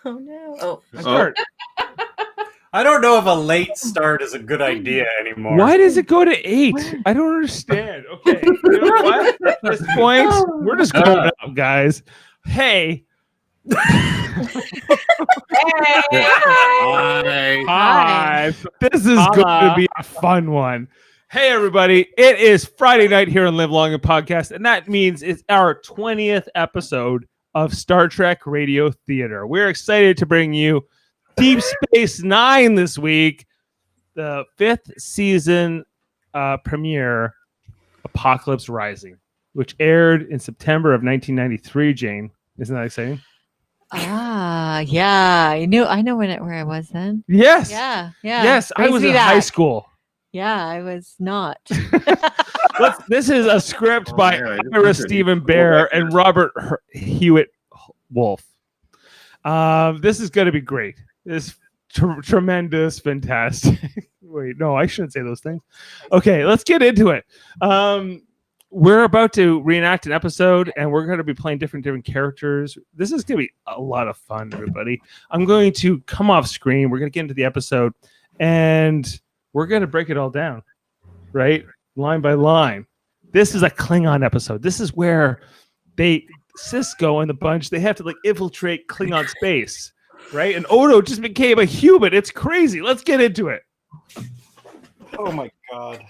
Oh no! Start. I don't know if a late start is a good idea anymore. Why does it go to 8? I don't understand. Okay, you know what? At this point, we're just going up, guys. Hey. Hi. This is going to be a fun one. Hey, everybody. It is Friday night here on Live Long and Podcast, and that means it's our 20th episode of Star Trek Radio Theater. We're excited to bring you Deep Space Nine this week, the 5th season premiere, Apocalypse Rising, which aired in September of 1993, Jane. Isn't that exciting? Yeah. I know where I was then. Yes. Yeah. Yes, I was in high school. Yeah, I was not. This is a script by Ira Stephen Behr and Robert Hewitt Wolfe. This is going to be great. This tremendous, fantastic. Wait, no, I shouldn't say those things. Okay, let's get into it. We're about to reenact an episode, and we're going to be playing different characters. This is going to be a lot of fun, everybody. I'm going to come off screen. We're going to get into the episode, and we're going to break it all down, right? Line by line. This is a Klingon episode. This is where Sisko and the bunch, they have to infiltrate Klingon space, right? And Odo just became a human. It's crazy. Let's get into it. Oh my god.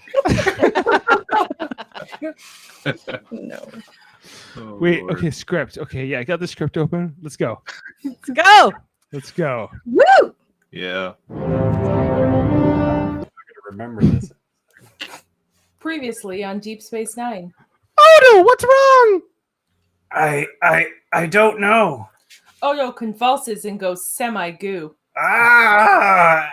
No. Oh, Wait, Lord. okay, script. Okay, yeah, I got the script open. Let's go. Let's go. Woo! Yeah. I'm gonna remember this. Previously on Deep Space Nine. Odo, what's wrong? I don't know. Odo convulses and goes semi-goo. Ah!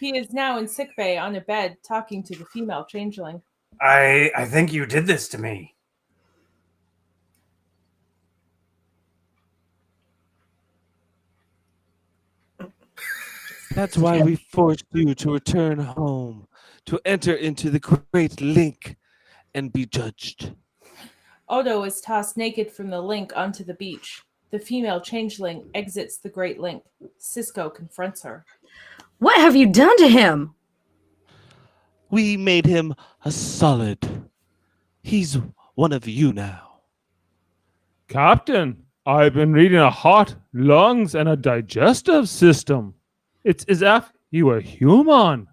He is now in sickbay on a bed talking to the female changeling. I think you did this to me. That's why we forced you to return home, to enter into the great link and be judged. Odo is tossed naked from the link onto the beach. The female changeling exits the Great Link. Sisko confronts her. What have you done to him? We made him a solid. He's one of you now. Captain, I've been reading a heart, lungs, and a digestive system. It's as if you were human.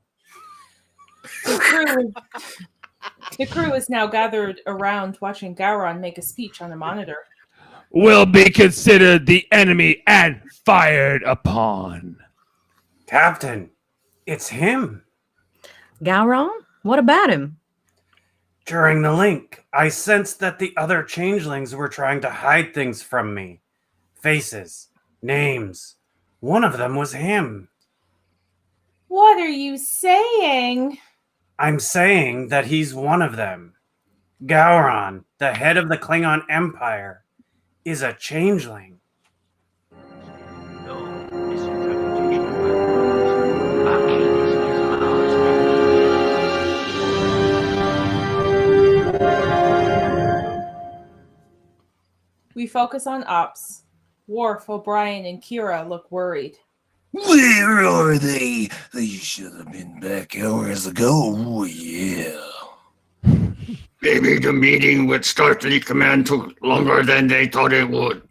The crew is now gathered around watching Gowron make a speech on a monitor. Will be considered the enemy and fired upon. Captain, it's him. Gowron? What about him? During the link, I sensed that the other changelings were trying to hide things from me. Faces, names. One of them was him. What are you saying? I'm saying that he's one of them. Gowron, the head of the Klingon Empire, is a changeling. We focus on Ops. Worf, O'Brien, and Kira look worried. Where are they? They should have been back hours ago. Oh, yeah. Maybe the meeting with Starfleet Command took longer than they thought it would.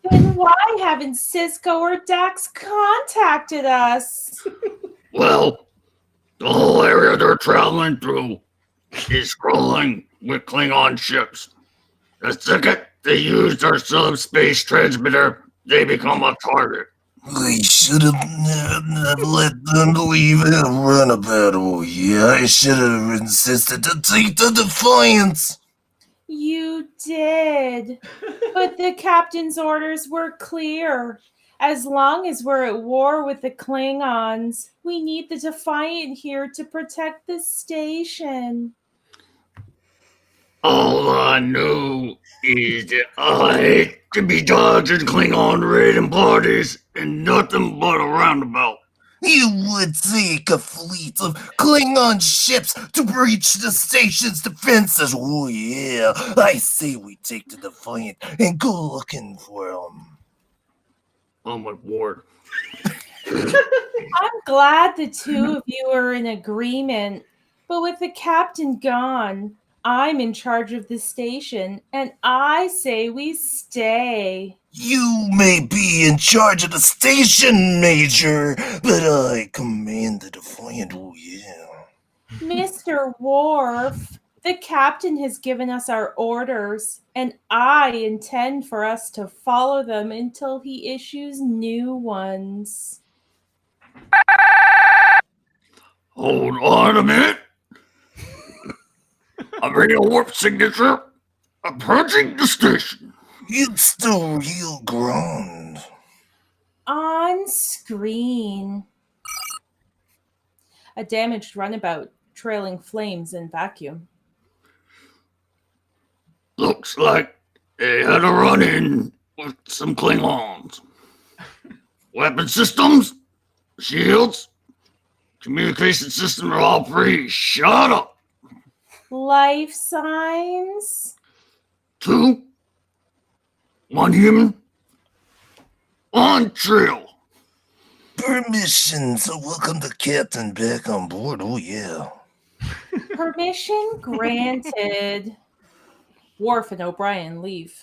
Then why haven't Sisko or Dax contacted us? Well, the whole area they're traveling through is crawling with Klingon ships. The second they use their subspace transmitter, they become a target. I should have never let them leave and run about. Oh, yeah. I should have insisted to take the Defiance. You did. But the captain's orders were clear. As long as we're at war with the Klingons, we need the Defiant here to protect the station. All I know is that I hate to be dodging Klingon raiding parties and nothing but a roundabout. You would take a fleet of Klingon ships to breach the station's defenses. Oh, yeah. I say we take the Defiant and go looking for them. on my board. I'm glad the two of you are in agreement, but with the captain gone, I'm in charge of the station, and I say we stay. You may be in charge of the station, Major, but I command the Defiant, oh yeah. Mr. Worf, the captain has given us our orders, and I intend for us to follow them until he issues new ones. Hold on a minute. I'm reading a warp signature. Approaching the station. It's the real ground. On screen. A damaged runabout trailing flames in vacuum. Looks like they had a run-in with some Klingons. Weapon systems, shields, communication systems are all free. Shut up. Life signs. 2, 1 human, on trail. Permission, so welcome the captain back on board, oh yeah. Permission granted. Worf and O'Brien leave.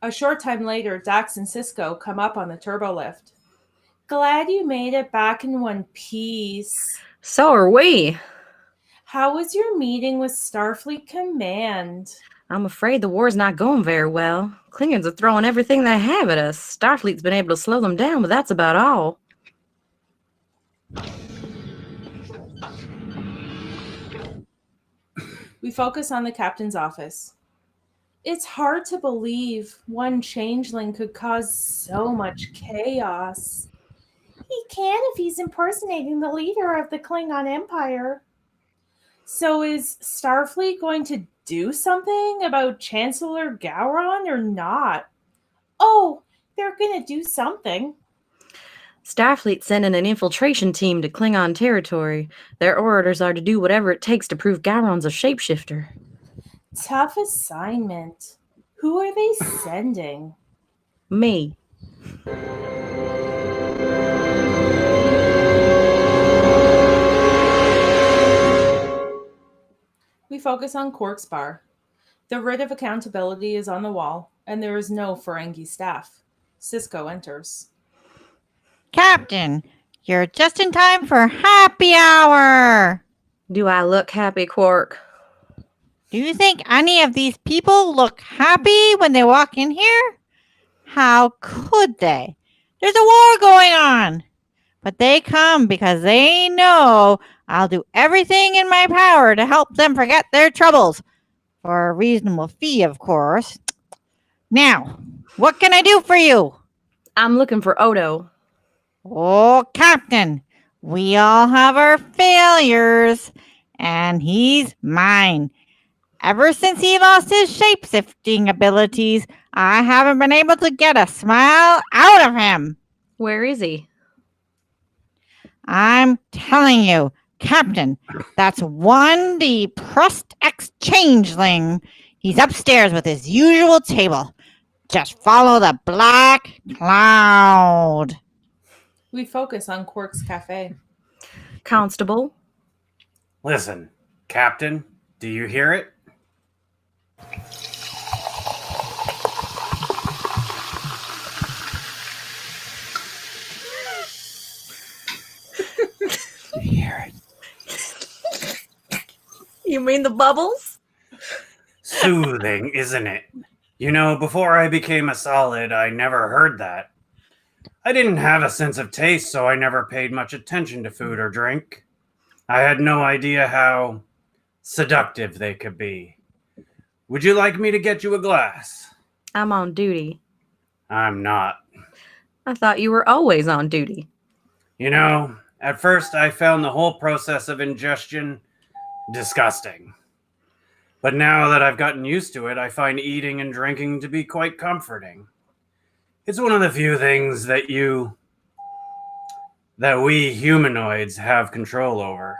A short time later, Dax and Sisko come up on the turbo lift. Glad you made it back in one piece. So are we. How was your meeting with Starfleet Command? I'm afraid the war's not going very well. Klingons are throwing everything they have at us. Starfleet's been able to slow them down, but that's about all. We focus on the captain's office. It's hard to believe one changeling could cause so much chaos. He can if he's impersonating the leader of the Klingon Empire. So is Starfleet going to do something about Chancellor Gowron or not? Oh, they're going to do something. Starfleet's sending an infiltration team to Klingon territory. Their orders are to do whatever it takes to prove Gowron's a shapeshifter. Tough assignment. Who are they sending? Me. We focus on Quark's bar. The writ of accountability is on the wall, and there is no Ferengi staff. Sisko enters. Captain, you're just in time for happy hour. Do I look happy, Quark? Do you think any of these people look happy when they walk in here? How could they? There's a war going on. But they come because they know I'll do everything in my power to help them forget their troubles. For a reasonable fee, of course. Now, what can I do for you? I'm looking for Odo. Oh, Captain, we all have our failures, and he's mine. Ever since he lost his shape-shifting abilities, I haven't been able to get a smile out of him. Where is he? I'm telling you, Captain, that's one depressed ex-changeling. He's upstairs with his usual table. Just follow the black cloud. We focus on Quark's cafe. Constable. Listen, Captain, do you hear it? You hear it? You mean the bubbles? Soothing, isn't it? You know, before I became a solid, I never heard that. I didn't have a sense of taste, so I never paid much attention to food or drink. I had no idea how seductive they could be. Would you like me to get you a glass? I'm on duty. I'm not. I thought you were always on duty. You know, at first I found the whole process of ingestion disgusting. But now that I've gotten used to it, I find eating and drinking to be quite comforting. It's one of the few things that you that we humanoids have control over.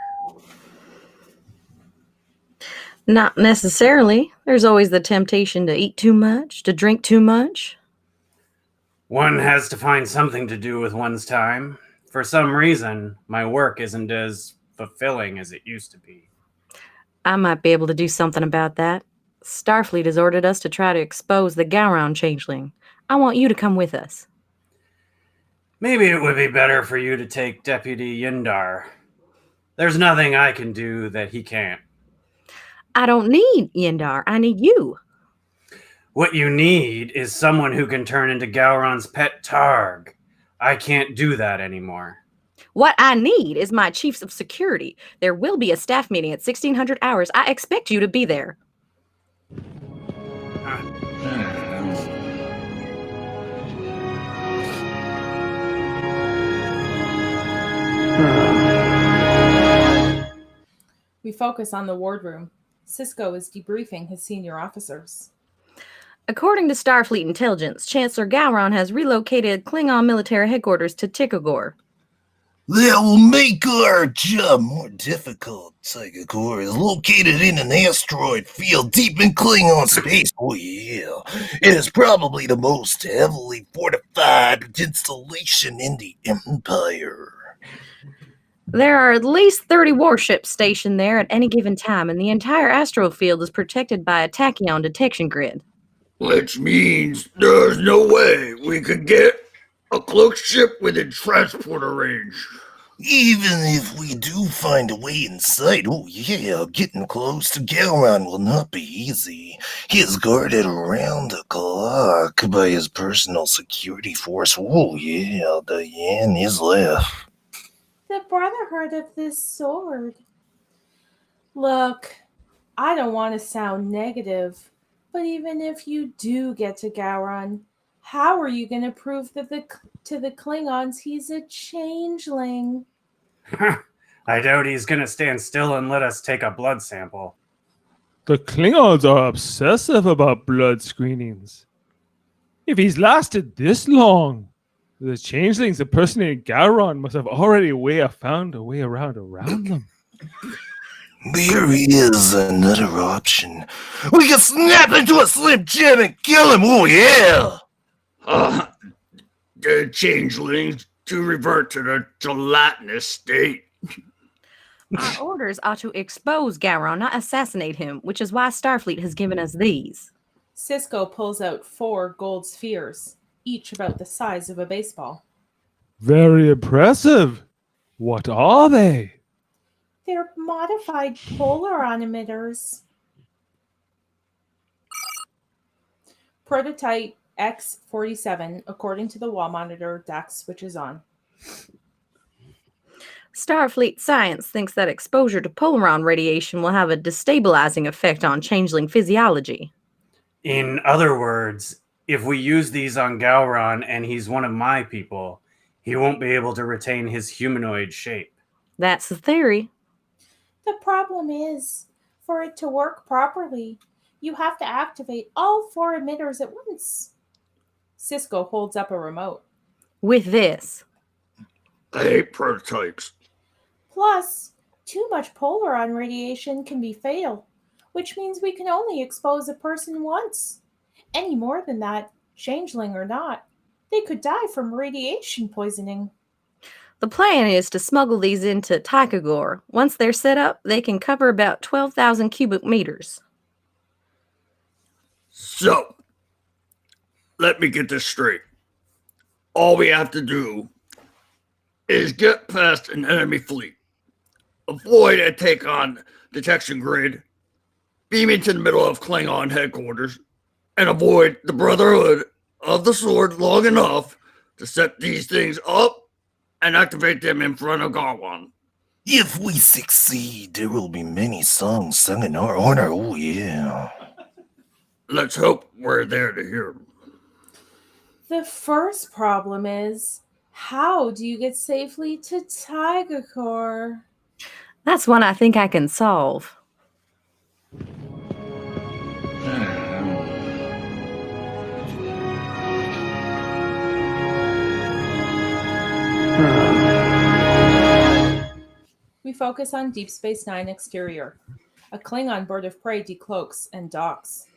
Not necessarily. There's always the temptation to eat too much, to drink too much. One has to find something to do with one's time. For some reason, my work isn't as fulfilling as it used to be. I might be able to do something about that. Starfleet has ordered us to try to expose the Gowron changeling. I want you to come with us. Maybe it would be better for you to take Deputy Yindar. There's nothing I can do that he can't. I don't need Yindar. I need you. What you need is someone who can turn into Gowron's pet Targ. I can't do that anymore. What I need is my chiefs of security. There will be a staff meeting at 1600 hours. I expect you to be there. We focus on the wardroom. Sisko is debriefing his senior officers. According to Starfleet intelligence, Chancellor Gowron has relocated Klingon military headquarters to Tikogor. That will make our job more difficult. Tikogor is located in an asteroid field deep in Klingon space. Oh yeah, it is probably the most heavily fortified installation in the Empire. There are at least 30 warships stationed there at any given time, and the entire asteroid field is protected by a tachyon detection grid. Which means there's no way we could get a cloaked ship within transporter range. Even if we do find a way inside, oh yeah, getting close to Gowron will not be easy. He is guarded around the clock by his personal security force. Oh yeah, Diane is left. The Brotherhood of this sword. Look, I don't want to sound negative, but even if you do get to Gowron, how are you going to prove that to the Klingons he's a changeling? I doubt he's going to stand still and let us take a blood sample. The Klingons are obsessive about blood screenings. If he's lasted this long, the changelings impersonating Gowron must have already found a way around them. There is another option. We can snap into a Slim Jim and kill him. Oh yeah! The changelings to revert to their gelatinous state. Our orders are to expose Gowron, not assassinate him, which is why Starfleet has given us these. Sisko pulls out 4 gold spheres, each about the size of a baseball. Very impressive. What are they? They're modified polaron emitters. Prototype X-47, according to the wall monitor, Dax switches on. Starfleet science thinks that exposure to polaron radiation will have a destabilizing effect on changeling physiology. In other words, if we use these on Gowron and he's one of my people, he won't be able to retain his humanoid shape. That's the theory. The problem is, for it to work properly, you have to activate all 4 emitters at once. Sisko holds up a remote. With this. I hate prototypes. Plus, too much polaron radiation can be fatal, which means we can only expose a person once. Any more than that, changeling or not, they could die from radiation poisoning. The plan is to smuggle these into Tikogor. Once they're set up, they can cover about 12,000 cubic meters. So, let me get this straight. All we have to do is get past an enemy fleet, avoid a take-on detection grid, beam into the middle of Klingon headquarters, and avoid the Brotherhood of the Sword long enough to set these things up and activate them in front of Gowron. If we succeed, there will be many songs sung in our honor. Oh yeah. Let's hope we're there to hear them. The first problem is, how do you get safely to Tikogor? That's one I think I can solve. We focus on Deep Space Nine exterior. A Klingon bird of prey decloaks and docks.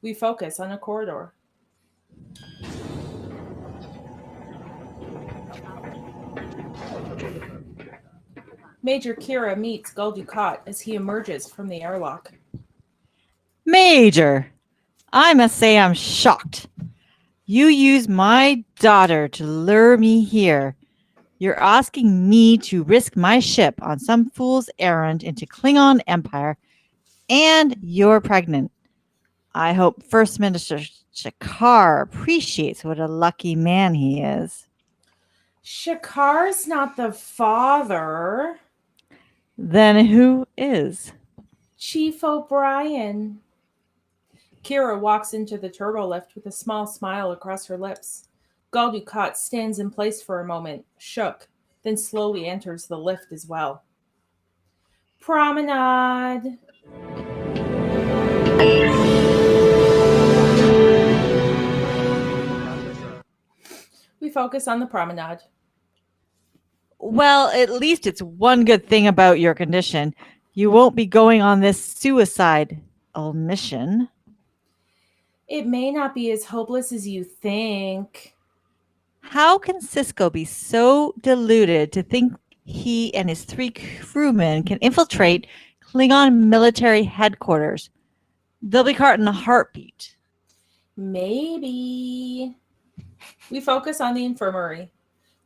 We focus on a corridor. Major Kira meets Gul Dukat as he emerges from the airlock. Major, I must say I'm shocked. You used my daughter to lure me here. You're asking me to risk my ship on some fool's errand into Klingon Empire, and you're pregnant. I hope First Minister Shakar appreciates what a lucky man he is. Shakar's not the father. Then who is? Chief O'Brien. Kira walks into the turbolift with a small smile across her lips. Gul Dukat stands in place for a moment, shook, then slowly enters the lift as well. Promenade. We focus on the promenade. Well, at least it's one good thing about your condition. You won't be going on this suicide mission. It may not be as hopeless as you think. How can Sisko be so deluded to think he and his 3 crewmen can infiltrate Klingon military headquarters? They'll be caught in a heartbeat. Maybe. We focus on the infirmary.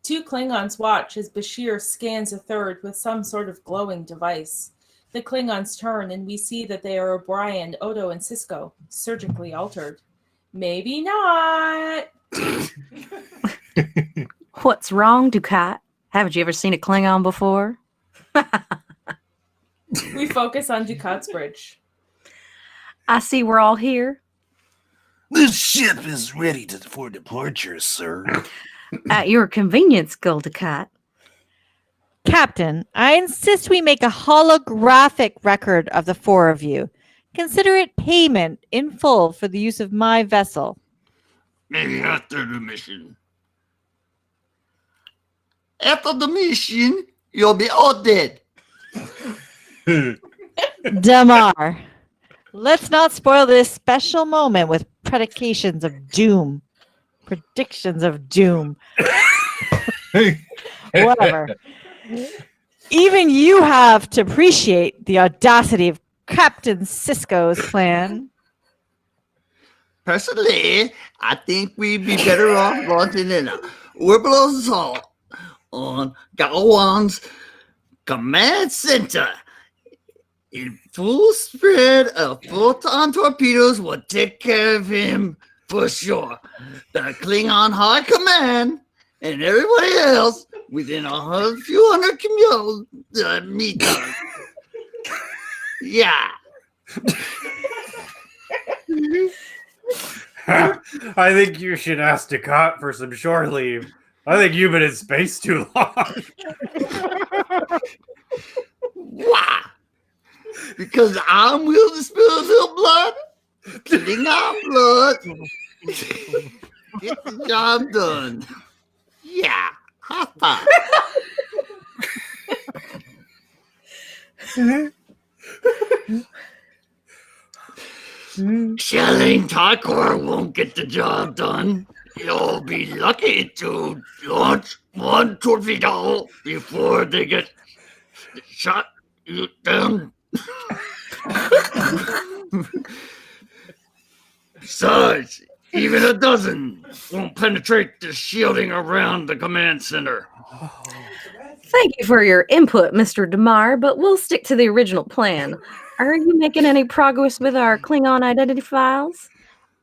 2 Klingons watch as Bashir scans a third with some sort of glowing device. The Klingons turn and we see that they are O'Brien, Odo, and Sisko, surgically altered. Maybe not. What's wrong, Dukat? Haven't you ever seen a Klingon before? We focus on Dukat's bridge. I see we're all here. This ship is ready for departure, sir. At your convenience, Gul Dukat. Captain, I insist we make a holographic record of the 4 of you. Consider it payment in full for the use of my vessel. Maybe after the mission. After the mission, you'll be all dead. Damar, let's not spoil this special moment with predictions of doom. Predictions of doom. Whatever. Even you have to appreciate the audacity of Captain Sisko's plan. Personally, I think we'd be better off launching in a orbital assault on Galwan's command center. In full spread of photon torpedoes will take care of him for sure. The Klingon High Command and everybody else within a few hundred meters. Yeah. I think you should ask Dukat for some shore leave. I think you've been in space too long. Why? Because I'm willing to spill a little blood. Klingon blood. Get the job done. Yeah. High five. Shelling Tykor won't get the job done. You'll be lucky to launch one torpedo before they get shot you down. Besides, even a dozen won't penetrate the shielding around the command center. Thank you for your input, Mr. Damar, but we'll stick to the original plan. Are you making any progress with our Klingon identity files?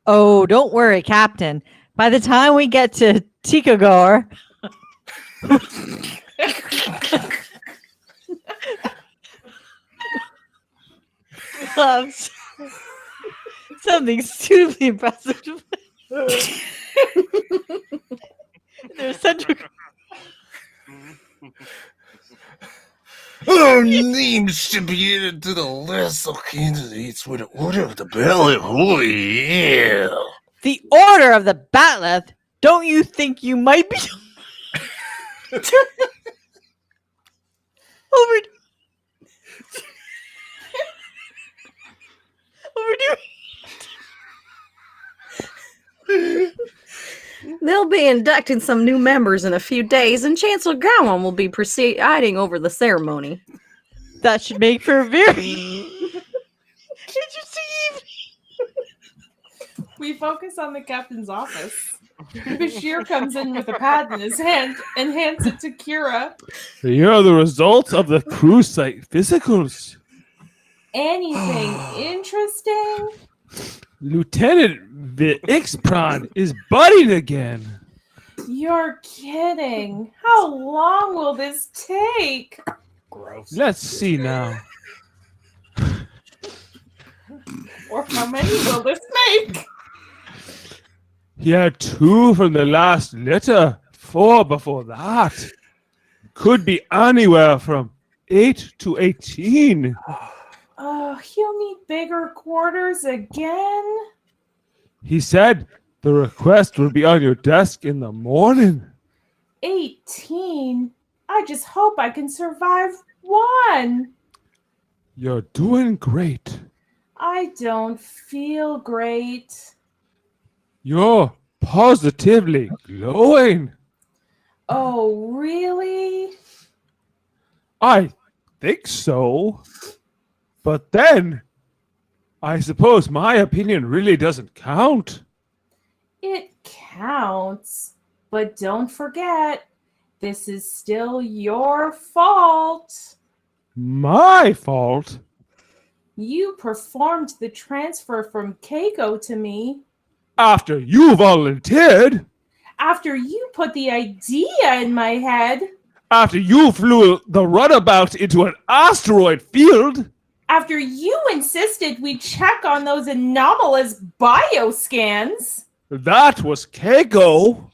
Oh, don't worry, Captain. By the time we get to Tikogor, something suitably impressive. Their central. Our names should be added to the list of candidates with the order of the ballot. Oh, yeah. The order of the Batleth? Don't you think you might be over? be inducting some new members in a few days, and Chancellor Gowan will be presiding over the ceremony. That should make for a very. Did you see? We focus on the captain's office. Bashir comes in with a pad in his hand and hands it to Kira. Here are the results of the cruise site physicals. Anything interesting? Lieutenant Ixpron is budding again. You're kidding. How long will this take? Gross. Let's see now. Or how many will this make? He had 2 from the last litter, 4 before that. Could be anywhere from 8 to 18. Oh, he'll need bigger quarters again? He said the request will be on your desk in the morning. 18? I just hope I can survive 1. You're doing great. I don't feel great. You're positively glowing. Oh, really? I think so. But then, I suppose my opinion really doesn't count. It counts. But don't forget, this is still your fault. My fault? You performed the transfer from Keiko to me. After you volunteered? After you put the idea in my head. After you flew the runabout into an asteroid field? After you insisted we check on those anomalous bioscans. That was Keiko.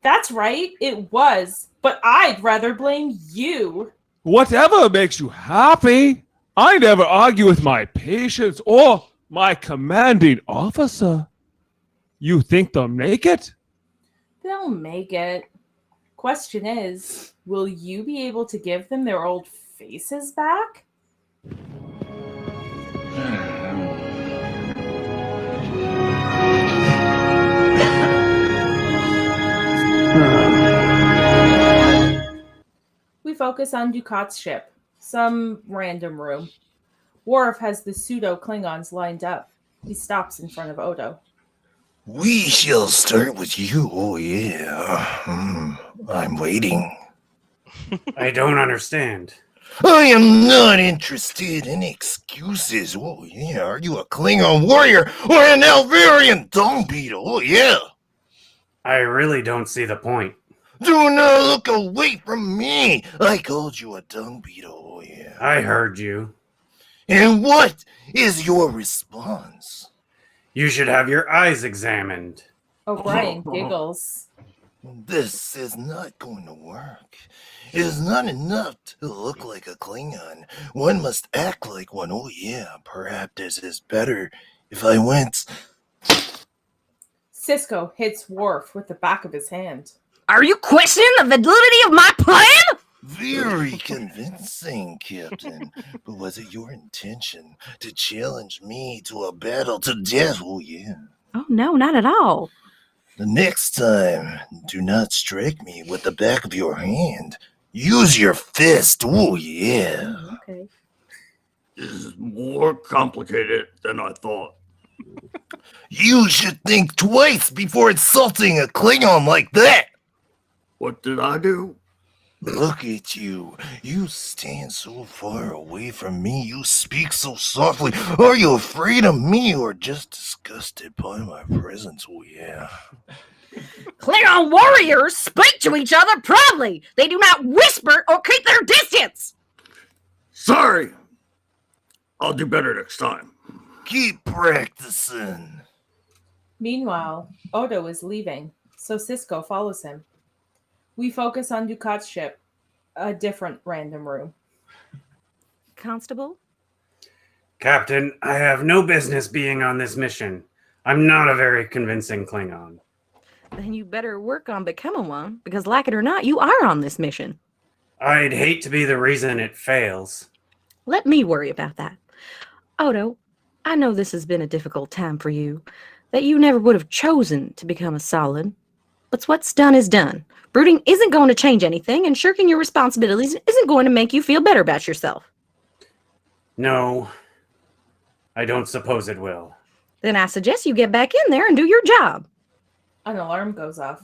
That's right, it was. But I'd rather blame you. Whatever makes you happy. I never argue with my patients or my commanding officer. You think they'll make it? They'll make it. Question is, will you be able to give them their old faces back? We focus on Dukat's ship, some random room. Worf has the pseudo-Klingons lined up. He stops in front of Odo. We shall start with you, oh yeah. I'm waiting. I don't understand. I am not interested in excuses, oh yeah. Are you a Klingon warrior or an Alvarian dung beetle, oh yeah? I really don't see the point. Do not look away from me. I called you a dung beetle, oh yeah. I heard you. And what is your response? You should have your eyes examined. O'Brien giggles. This is not going to work. It is not enough to look like a Klingon. One must act like one. Oh yeah, perhaps this is better if I went. Sisko hits Worf with the back of his hand. Are you questioning the validity of my plan? Very convincing, Captain. But was it your intention to challenge me to a battle to death? Oh yeah. Oh, no, not at all. The next time, do not strike me with the back of your hand. Use your fist. Oh yeah. Okay. This is more complicated than I thought. You should think twice before insulting a Klingon like that. What did I do? Look at you. You stand so far away from me. You speak so softly. Are you afraid of me or just disgusted by my presence? Oh, yeah. Klingon warriors speak to each other proudly. They do not whisper or keep their distance. Sorry. I'll do better next time. Keep practicing. Meanwhile, Odo is leaving, so Sisko follows him. We focus on Dukat's ship, a different random room. Constable? Captain, I have no business being on this mission. I'm not a very convincing Klingon. Then you better work on becoming one, because like it or not, you are on this mission. I'd hate to be the reason it fails. Let me worry about that. Odo, I know this has been a difficult time for you, that you never would have chosen to become a solid. But what's done is done. Brooding isn't going to change anything, and shirking your responsibilities isn't going to make you feel better about yourself. No, I don't suppose it will. Then I suggest you get back in there and do your job. An alarm goes off.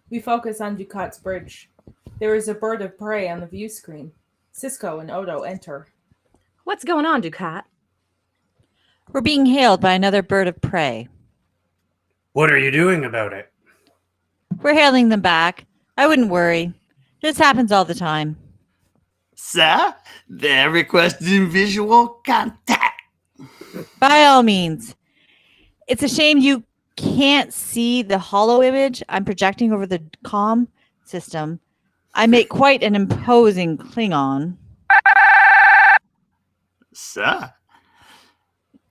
We focus on Dukat's bridge. There is a bird of prey on the view screen. Sisko and Odo enter. What's going on, Dukat? We're being hailed by another bird of prey. What are you doing about it? We're hailing them back. I wouldn't worry. This happens all the time. Sir, they're requesting visual contact. By all means. It's a shame you can't see the hollow image I'm projecting over the comm system. I make quite an imposing Klingon. Sir,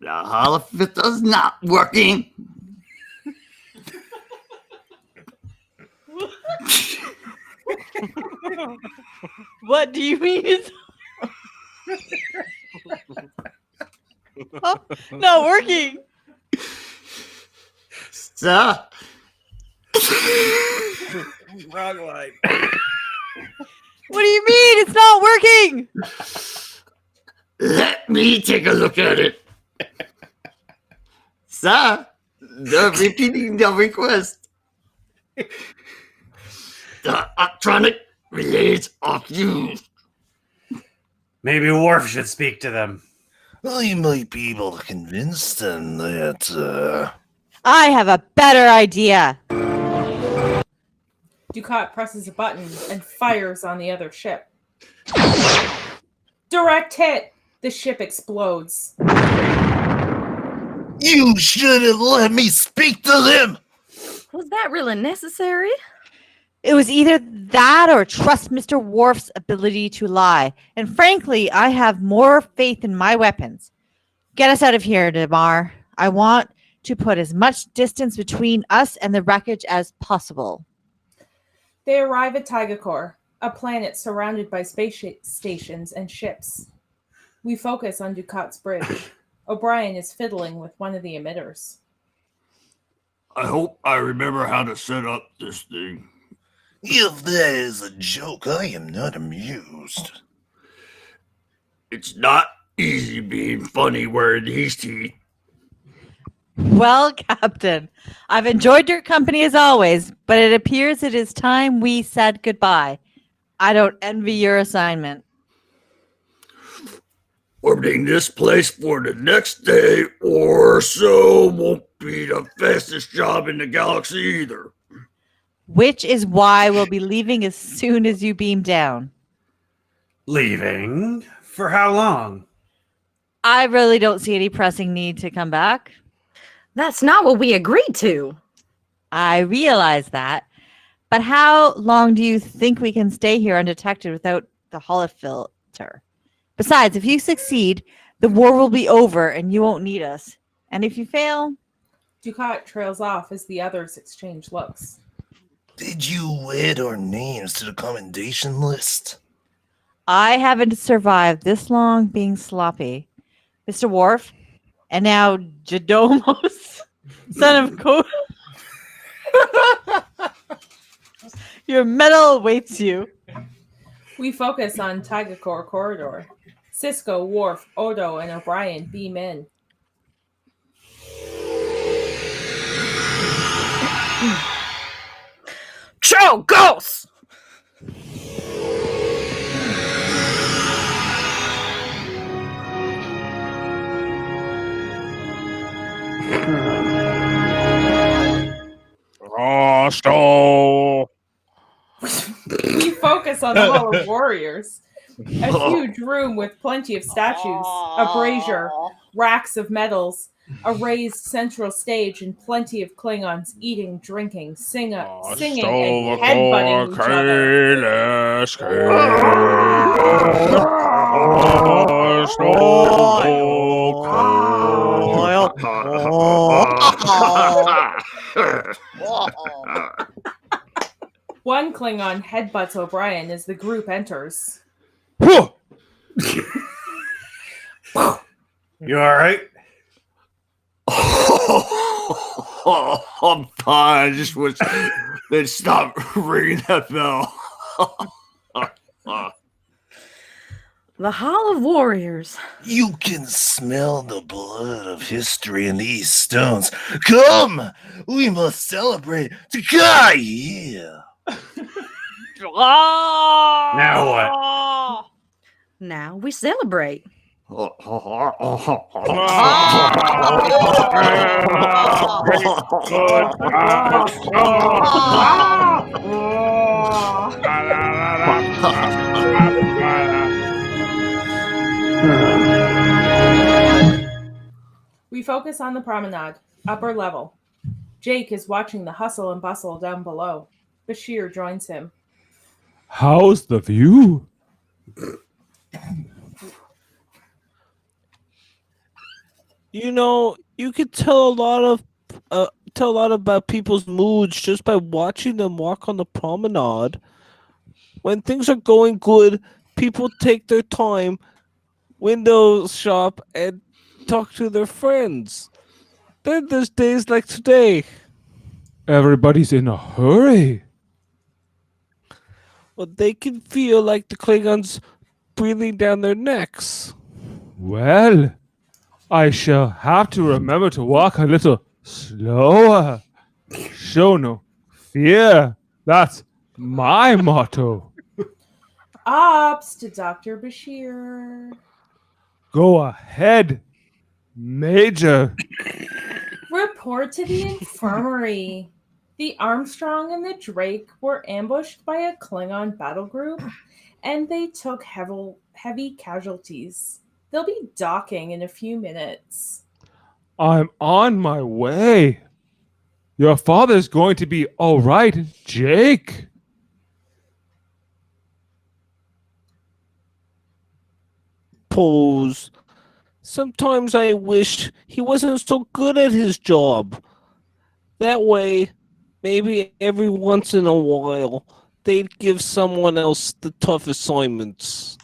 the holofilter's not working. What do you mean? Oh, not working. Sir, Wrong line. What do you mean? It's not working. let me take a look at it. Sir, they're repeating the request. The electronic relays are fused. Maybe Worf should speak to them. I might be able to convince them that, I have a better idea. Dukat presses a button and fires on the other ship. Direct hit! The ship explodes. You should have let me speak to them! Was that really necessary? It was either that or trust Mr. Worf's ability to lie. And frankly, I have more faith in my weapons. Get us out of here, Damar. I want to put as much distance between us and the wreckage as possible. They arrive at Tigakor, a planet surrounded by space stations and ships. We focus on Dukat's bridge. O'Brien is fiddling with one of the emitters. I hope I remember how to set up this thing. If that is a joke, I am not amused. It's not easy being funny wearing these teeth. Well, Captain, I've enjoyed your company as always, but it appears it is time we said goodbye. I don't envy your assignment. Orbiting this place for the next day or so won't be the fastest job in the galaxy either. Which is why we'll be leaving as soon as you beam down. Leaving? For how long? I really don't see any pressing need to come back. That's not what we agreed to. I realize that. But how long do you think we can stay here undetected without the holofilter? Besides, if you succeed, the war will be over and you won't need us. And if you fail... Dukat trails off as the others exchange looks. Did you add our names to the commendation list? I haven't survived this long being sloppy. Mr. Worf, and now Jodmos, son of Kodrak. Your medal awaits you. We focus on Tigakor corridor. Sisko, Worf, Odo, and O'Brien beam in. Chogos! Rosto. We focus on the Hall of Warriors. A huge room with plenty of statues, a brazier, racks of medals, a raised central stage, and plenty of Klingons eating, drinking, singing, and headbutting each other. One Klingon headbutts O'Brien as the group enters. You alright? I'm fine. I just wish they'd stop ringing that bell. The Hall of Warriors. You can smell the blood of history in these stones. Come! We must celebrate. Taka, yeah! Now what? Now we celebrate. We focus on the promenade, upper level. Jake is watching the hustle and bustle down below. Bashir joins him. How's the view? You know, you could tell a lot about people's moods just by watching them walk on the promenade. When things are going good, people take their time, window shop, and talk to their friends. Then there's days like today. Everybody's in a hurry. Well, they can feel like the Klingons breathing down their necks. Well, I shall have to remember to walk a little slower. Show no fear. That's my motto. Ops to Dr. Bashir. Go ahead, Major. Report to the infirmary. The Armstrong and the Drake were ambushed by a Klingon battle group, and they took heavy casualties. They'll be docking in a few minutes. I'm on my way. Your father's going to be all right, Jake. Pose. Sometimes I wish he wasn't so good at his job. That way, maybe every once in a while, they'd give someone else the tough assignments.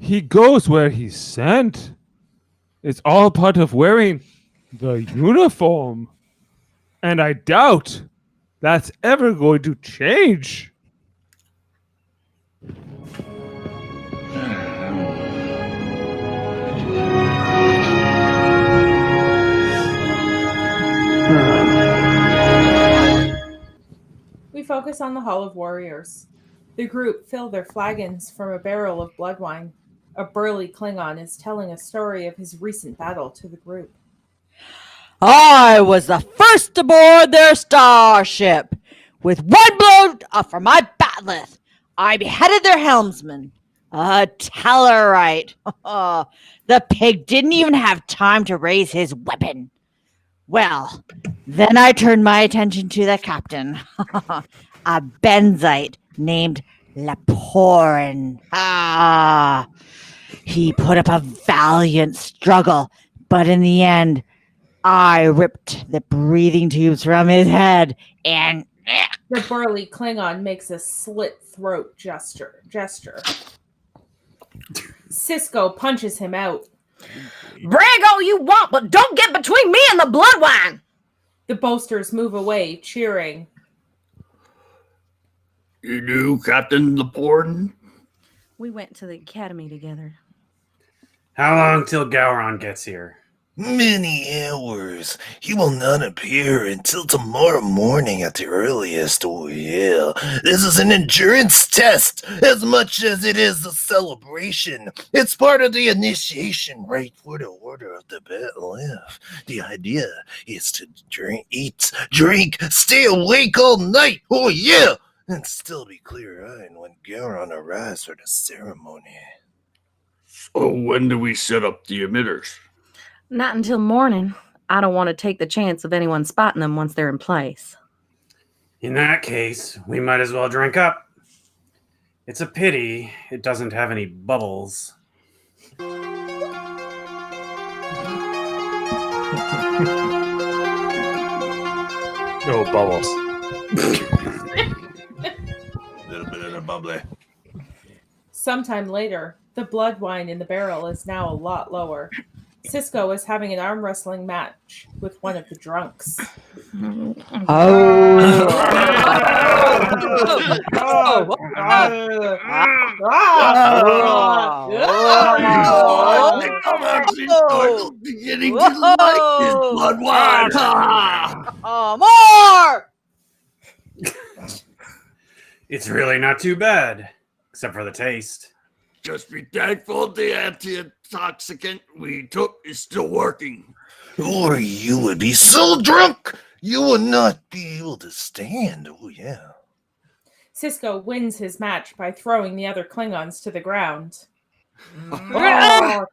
He goes where he's sent. It's all part of wearing the uniform. And I doubt that's ever going to change. We focus on the Hall of Warriors. The group fill their flagons from a barrel of blood wine. A burly Klingon is telling a story of his recent battle to the group. I was the first aboard their starship. With one blow from my bat'leth, I beheaded their helmsman. A Tellarite. The pig didn't even have time to raise his weapon. Well, then I turned my attention to the captain, a Benzite named Laporin. He put up a valiant struggle, but in the end, I ripped the breathing tubes from his head and... The burly Klingon makes a slit throat gesture. Sisko punches him out. Brag all you want, but don't get between me and the blood wine. The boasters move away, cheering. You knew Captain Laporte? We went to the academy together. How long till Gowron gets here? Many hours. He will not appear until tomorrow morning at the earliest. Oh, yeah. This is an endurance test as much as it is a celebration. It's part of the initiation rite for the Order of the Bat'leth. The idea is to eat, drink, stay awake all night. Oh, yeah. And still be clear-eyed when Gowron arrives for the ceremony. So when do we set up the emitters? Not until morning. I don't want to take the chance of anyone spotting them once they're in place. In that case, we might as well drink up. It's a pity it doesn't have any bubbles. No bubbles. Little bit of the bubbly. Sometime later, the blood wine in the barrel is now a lot lower. Sisko is having an arm wrestling match with one of the drunks. I'm actually beginning to like this blood wine. More! It's really not too bad, except for the taste. Just be thankful the anti-intoxicant we took is still working. Or you would be so drunk you would not be able to stand. Oh, yeah. Sisko wins his match by throwing the other Klingons to the ground. Very good.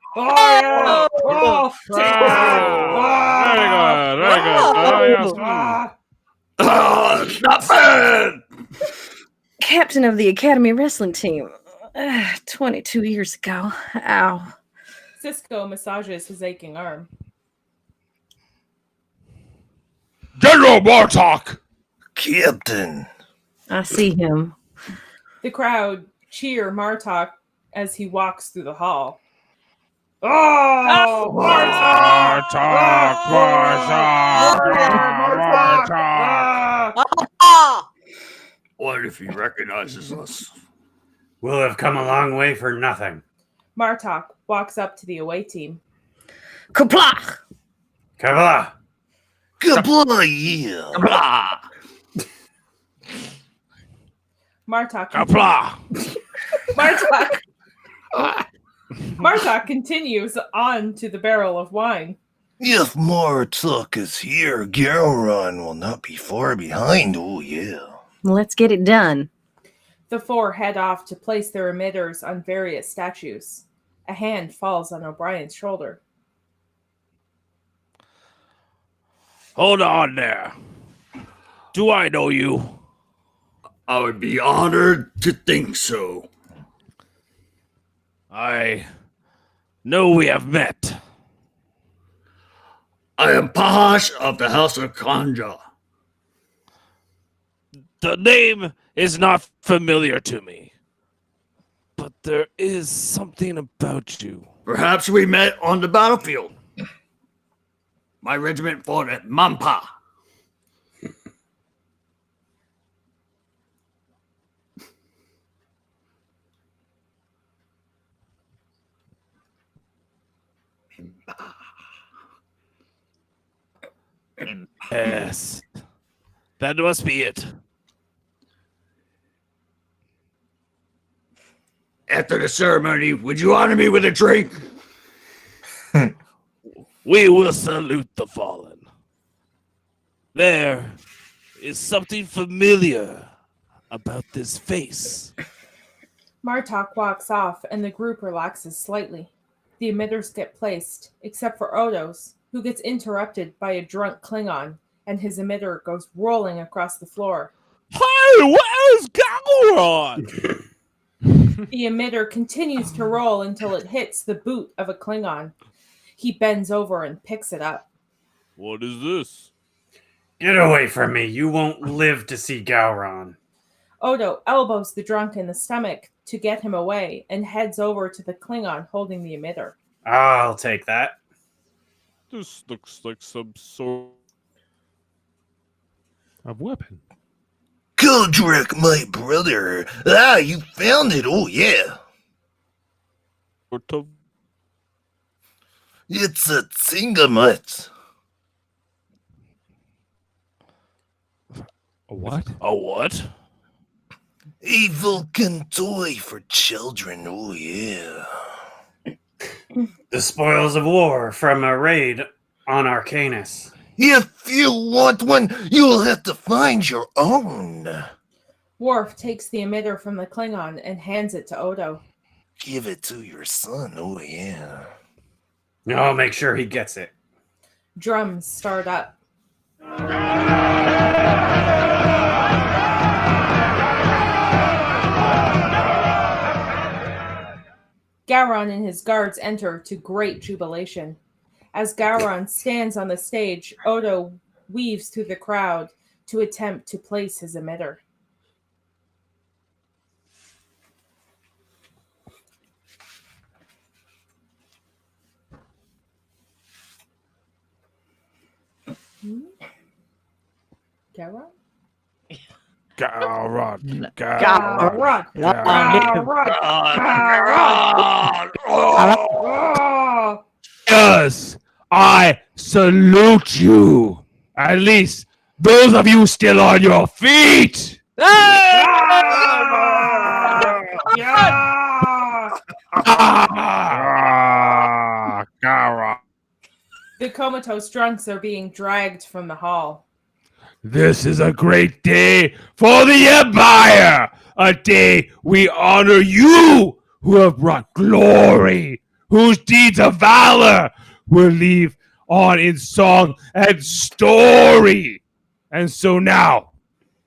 Not bad! Captain of the Academy Wrestling Team. 22 years ago. Ow. Sisko massages his aching arm. General Martok! Captain. I see him. The crowd cheer Martok as he walks through the hall. Oh, What if he recognizes us? We'll have come a long way for nothing. Martok walks up to the away team. Kaplach! Kabbalah! Goodbye, yeah. Blah! Martok continues on to the barrel of wine. If Martok is here, Gowron will not be far behind. Oh, yeah. Let's get it done. The four head off to place their emitters on various statues. A hand falls on O'Brien's shoulder. Hold on there. Do I know you? I would be honored to think so. I know we have met. I am Pahash of the House of Kanja. The name is not familiar to me, but there is something about you. Perhaps we met on the battlefield. My regiment fought at Mampa. Yes, that must be it. After the ceremony, would you honor me with a drink? We will salute the fallen. There is something familiar about this face. Martok walks off and the group relaxes slightly. The emitters get placed, except for Odo's, who gets interrupted by a drunk Klingon, and his emitter goes rolling across the floor. Hey, where's Gowron? The emitter continues to roll until it hits the boot of a Klingon. He bends over and picks it up. What is this? Get away from me. You won't live to see Gowron. Odo elbows the drunk in the stomach to get him away and heads over to the Klingon holding the emitter. I'll take that. This looks like some sort of weapon. Kodrak, my brother. Ah, you found it. Oh, yeah. It's a Tingamut. A what? A what? A Vulcan toy for children. Oh, yeah. The spoils of war from a raid on Arcanus. If you want one, you'll have to find your own. Worf takes the emitter from the Klingon and hands it to Odo. Give it to your son. Oh, yeah. I'll make sure he gets it. Drums start up. Gowron and his guards enter to great jubilation. As Gowron stands on the stage, Odo weaves through the crowd to attempt to place his emitter. Garon? Garon. Garon. Oh! Yes, I salute you. At least those of you still on your feet. Garon. The comatose drunks are being dragged from the hall. This is a great day for the Empire. A day we honor you who have brought glory, whose deeds of valor will live on in song and story. And so now,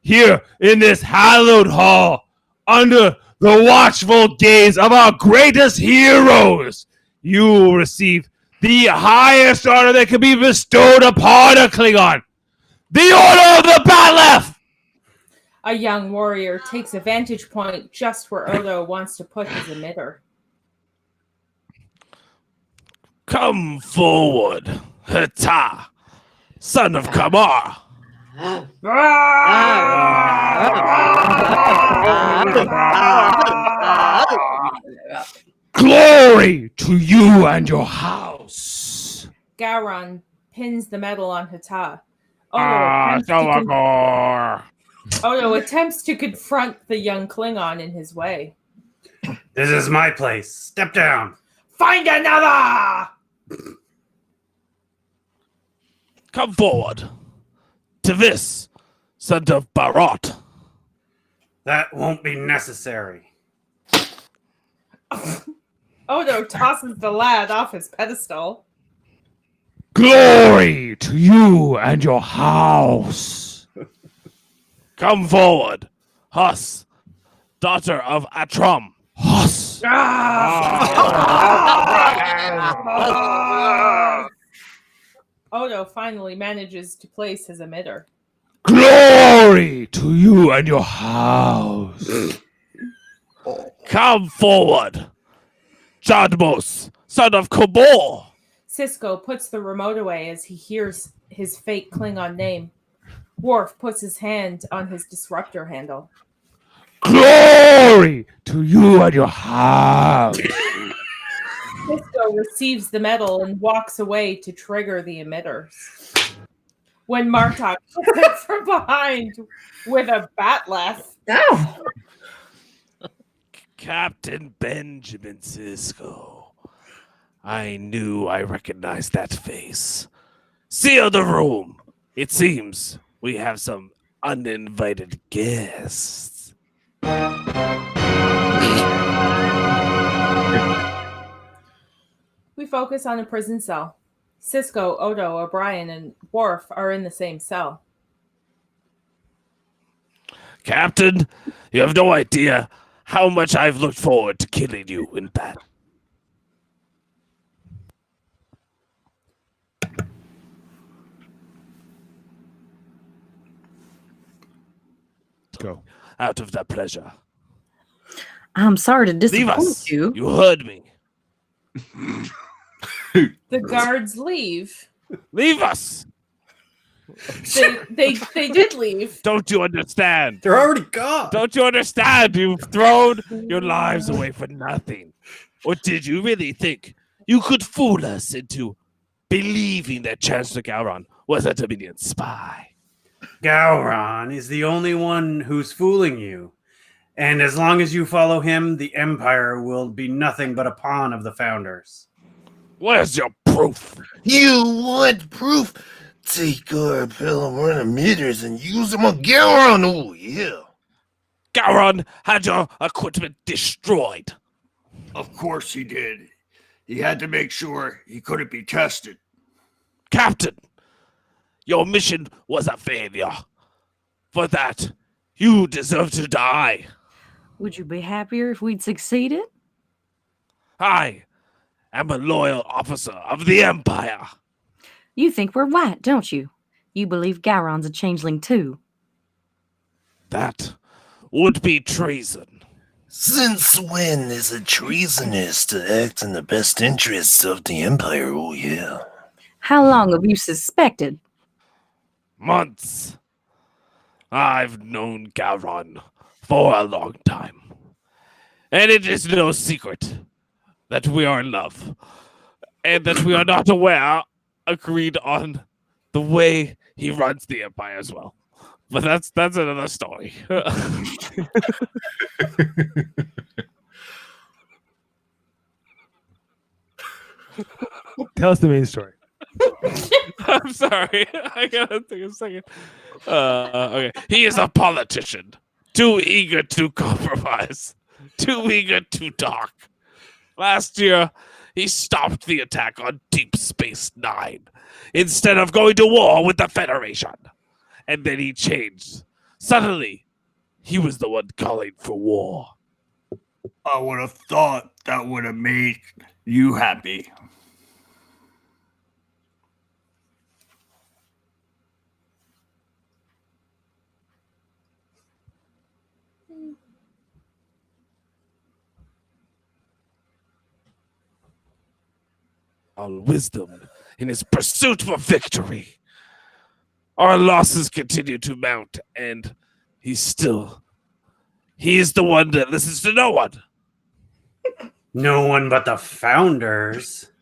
here in this hallowed hall, under the watchful gaze of our greatest heroes, you will receive the highest honor that can be bestowed upon a Klingon, the Order of the Batleth! A young warrior takes a vantage point just where Odo wants to put his emitter. Come forward, Heta, son of Kamar. Glory to you and your house. Garon pins the medal on Heta. Odo attempts to confront the young Klingon in his way. This is my place. Step down. Find another! Come forward, Tavis, son of Barot. That won't be necessary. Odo tosses the lad off his pedestal. Glory to you and your house. Come forward, Hus, daughter of Atrom. Hus. Odo finally manages to place his emitter. Glory to you and your house. Come forward, Jodmos, son of Kobor. Sisko puts the remote away as he hears his fake Klingon name. Worf puts his hand on his disruptor handle. Glory to you and your house. Sisko receives the medal and walks away to trigger the emitters. When Martok comes in from behind with a batleth. Oh. Captain Benjamin Sisko. I knew I recognized that face. Seal the room. It seems we have some uninvited guests. We focus on a prison cell. Sisko, Odo, O'Brien, and Worf are in the same cell. Captain, you have no idea how much I've looked forward to killing you in battle. Go. Out of that pleasure. I'm sorry to Leave disappoint us. you. You heard me. The guards leave. Leave us. They did leave. Don't you understand? They're already gone. Don't you understand? You've thrown your lives away for nothing. Or did you really think you could fool us into believing that Chancellor Gowron was a Dominion spy? Gowron is the only one who's fooling you. And as long as you follow him, the Empire will be nothing but a pawn of the Founders. Where's your proof? You want proof? Take our Pelham emitters and use them on Garon. Oh, yeah. Gowron had your equipment destroyed. Of course he did. He had to make sure he couldn't be tested. Captain, your mission was a failure. For that, you deserve to die. Would you be happier if we'd succeeded? I am a loyal officer of the Empire. You think we're white, don't you? You believe Gowron's a changeling too. That would be treason. Since when is it treasonous to act in the best interests of the Empire? Oh, yeah. How long have you suspected? Months. I've known Gowron for a long time. And it is no secret that we are in love. And that we are not agreed on the way he runs the Empire as well. But that's another story. Tell us the main story. I'm sorry. I gotta take a second. Okay. He is a politician. Too eager to compromise. Too eager to talk. Last year, he stopped the attack on Deep Space Nine instead of going to war with the Federation. And then he changed. Suddenly, he was the one calling for war. I would have thought that would have made you happy. Our wisdom in his pursuit for victory. Our losses continue to mount, and he is the one that listens to no one. No one but the founders.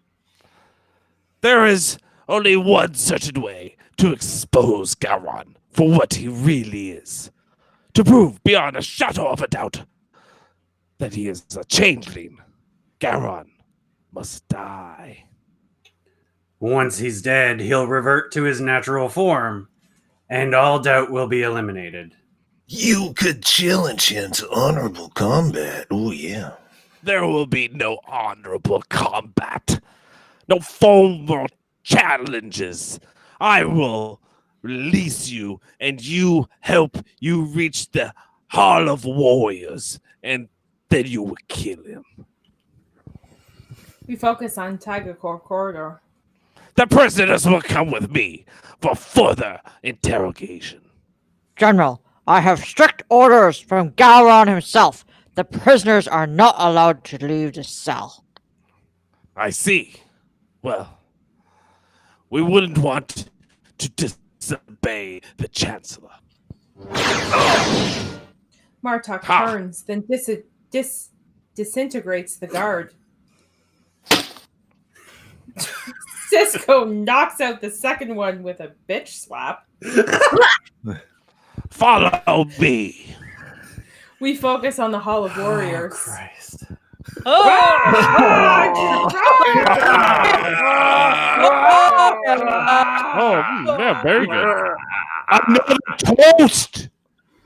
There is only one certain way to expose Gowron for what he really is. To prove beyond a shadow of a doubt that he is a changeling. Gowron must die. Once he's dead, he'll revert to his natural form, and all doubt will be eliminated. You could challenge him to honorable combat. Oh, yeah. There will be no honorable combat. No formal challenges. I will release you, and you help you reach the Hall of Warriors, and then you will kill him. We focus on Tiger Core Corridor. The prisoners will come with me for further interrogation. General, I have strict orders from Gowron himself. The prisoners are not allowed to leave the cell. I see. Well, we wouldn't want to disobey the Chancellor. Martok Ha! turns, then disintegrates the guard. Sisko knocks out the second one with a bitch slap. Follow me. We focus on the Hall of Warriors. Christ. Oh, yeah, very good. Another toast!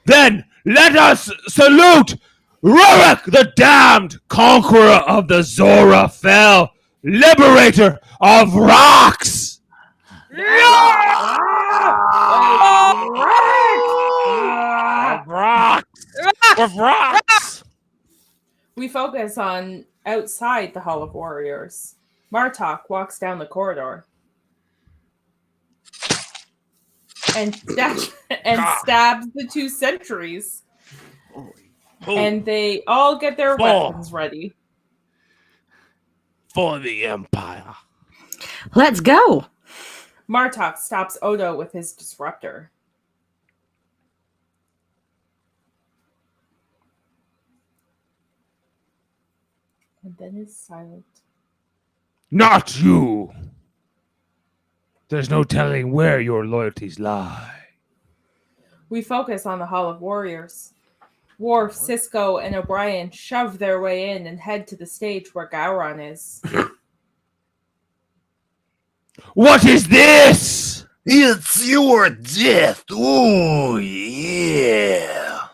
Then let us salute Rurik, the damned conqueror of the Zora Fel, liberator of rocks! Rocks! With rocks! We focus on outside the Hall of Warriors. Martok walks down the corridor and stabs the two sentries. And they all get their weapons ready. For the Empire. Let's go. Martok stops Odo with his disruptor. And then is silent. Not you! There's no telling where your loyalties lie. We focus on the Hall of Warriors. Worf, Sisko, and O'Brien shove their way in and head to the stage where Gowron is. What is this? It's your death. Oh, yeah.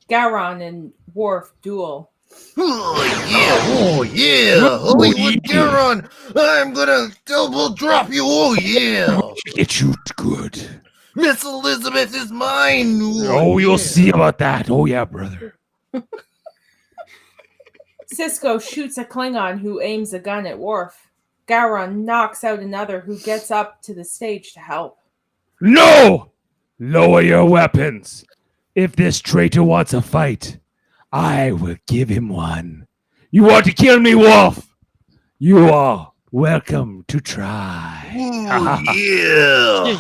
Gowron and Worf duel. Oh, yeah. Oh, yeah. Hollywood Garon. I'm gonna double drop you. Oh, yeah. Get you good. Miss Elizabeth is mine. Oh, you'll see about that. Oh, yeah, brother. Sisko shoots a Klingon who aims a gun at Worf. Gowron knocks out another who gets up to the stage to help. No! Lower your weapons. If this traitor wants a fight, I will give him one. You want to kill me, Wolf? You are welcome to try. Oh, yeah.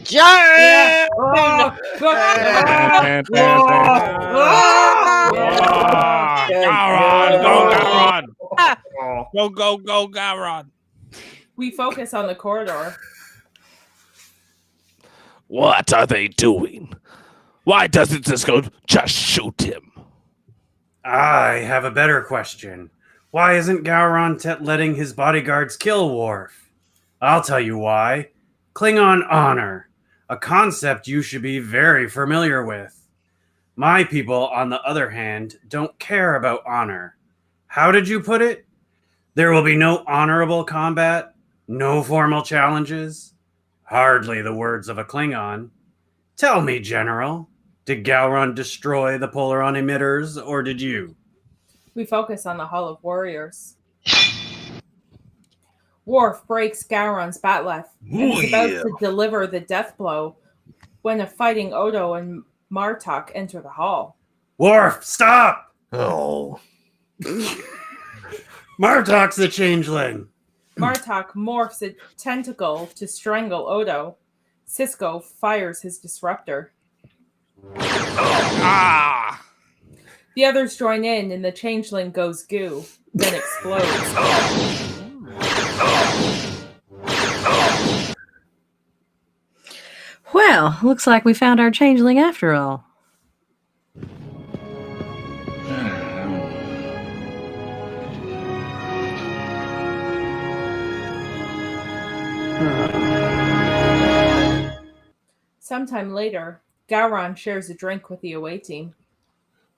Jump! Gowron, go, Gowron. We focus on the corridor. What are they doing? Why doesn't Sisko just shoot him? I have a better question. Why isn't Gowron letting his bodyguards kill Worf? I'll tell you why. Klingon honor, a concept you should be very familiar with. My people, on the other hand, don't care about honor. How did you put it? There will be no honorable combat, no formal challenges. Hardly the words of a Klingon. Tell me, General, did Gowron destroy the Polaron emitters, or did you? We focus on the Hall of Warriors. Worf breaks Gowron's batleth and is about to deliver the death blow when a fighting Odo and Martok enter the hall. Worf, stop! Oh. Martok's the changeling. Martok morphs a tentacle to strangle Odo. Sisko fires his disruptor. Ah! The others join in and the changeling goes goo, then explodes. Well, looks like we found our changeling after all. Sometime later, Gowron shares a drink with the away team.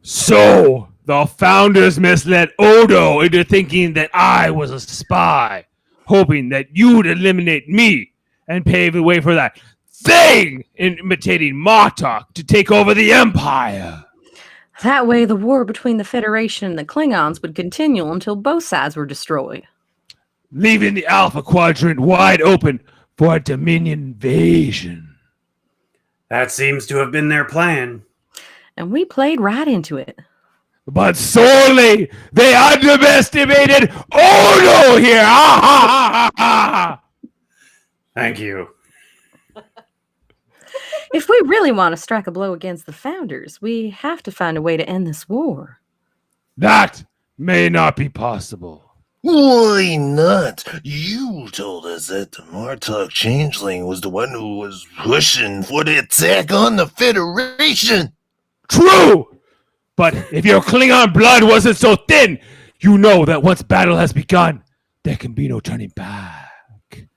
So, the founders misled Odo into thinking that I was a spy, hoping that you'd eliminate me and pave the way for that thing imitating Martok to take over the Empire. That way, the war between the Federation and the Klingons would continue until both sides were destroyed. Leaving the Alpha Quadrant wide open for a Dominion invasion. That seems to have been their plan. And we played right into it. But sorely they underestimated Odo here. Thank you. If we really want to strike a blow against the founders, we have to find a way to end this war. That may not be possible. Why not? You told us that the Martok changeling was the one who was pushing for the attack on the Federation. True! But if your Klingon blood wasn't so thin, you know that once battle has begun, there can be no turning back.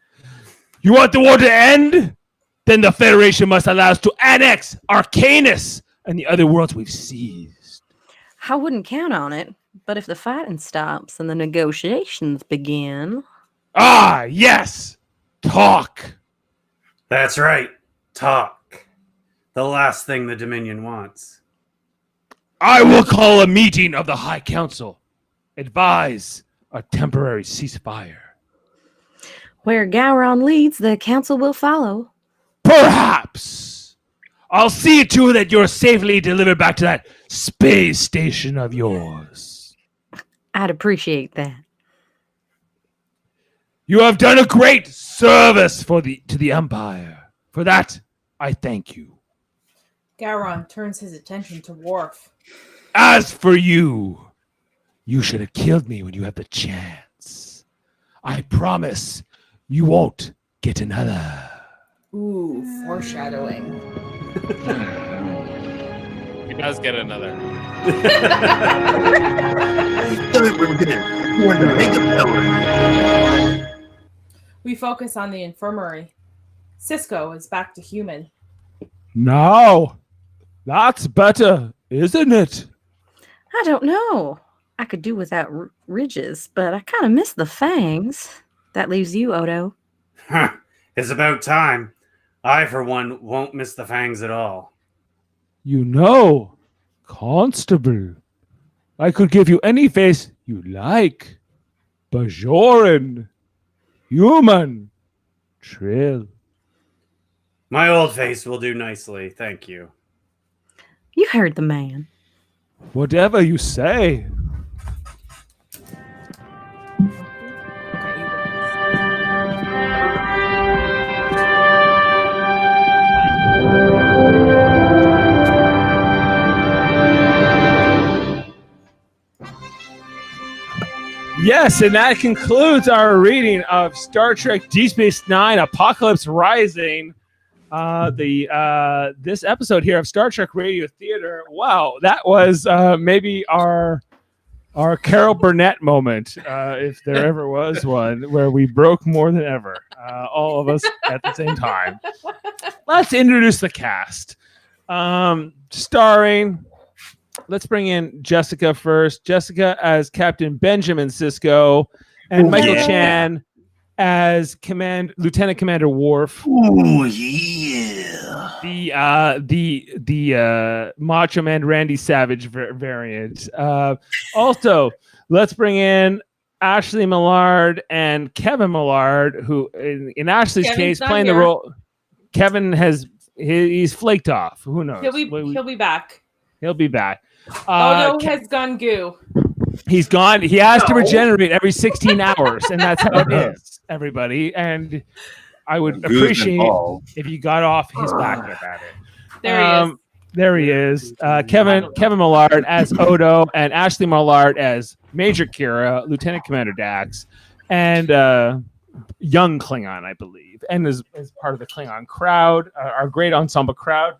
You want the war to end? Then the Federation must allow us to annex Arcanus and the other worlds we've seized. I wouldn't count on it, but if the fighting stops and the negotiations begin... Ah, yes! Talk! That's right. Talk. The last thing the Dominion wants. I will call a meeting of the High Council. Advise a temporary ceasefire. Where Gowron leads, the council will follow. Perhaps. I'll see to it that you're safely delivered back to that space station of yours. I'd appreciate that. You have done a great service to the Empire. For that, I thank you. Gowron turns his attention to Worf. As for you, you should have killed me when you had the chance. I promise you won't get another. Ooh, foreshadowing. He does get another. We focus on the infirmary. Sisko is back to human. Now, that's better, isn't it? I don't know. I could do without ridges, but I kind of miss the fangs. That leaves you, Odo. Huh. It's about time. I, for one, won't miss the fangs at all. You know, Constable, I could give you any face you like. Bajoran, human, Trill. My old face will do nicely, thank you. You heard the man. Whatever you say. Yes, and that concludes our reading of Star Trek Deep Space Nine: Apocalypse Rising. This episode here of Star Trek Radio Theater. Wow, that was maybe our Carol Burnett moment, if there ever was one, where we broke more than ever, all of us at the same time. Let's introduce the cast. Starring. Let's bring in Jessica first. Jessica as Captain Benjamin Sisko, and Michael Chan as Lieutenant Commander Worf. Oh yeah. The Macho Man Randy Savage variant. Also, let's bring in Ashley Millard and Kevin Millard, who in Ashley's case playing the role. Kevin he's flaked off. Who knows? He'll be back. He'll be back. Odo has gone goo. He's gone. He has to regenerate every 16 hours, and that's how it is, everybody. And I would appreciate if you got off his back about it. There he is. Kevin Millard as Odo, and Ashley Millard as Major Kira, Lieutenant Commander Dax, and young Klingon, I believe, and as part of the Klingon crowd, our great ensemble crowd.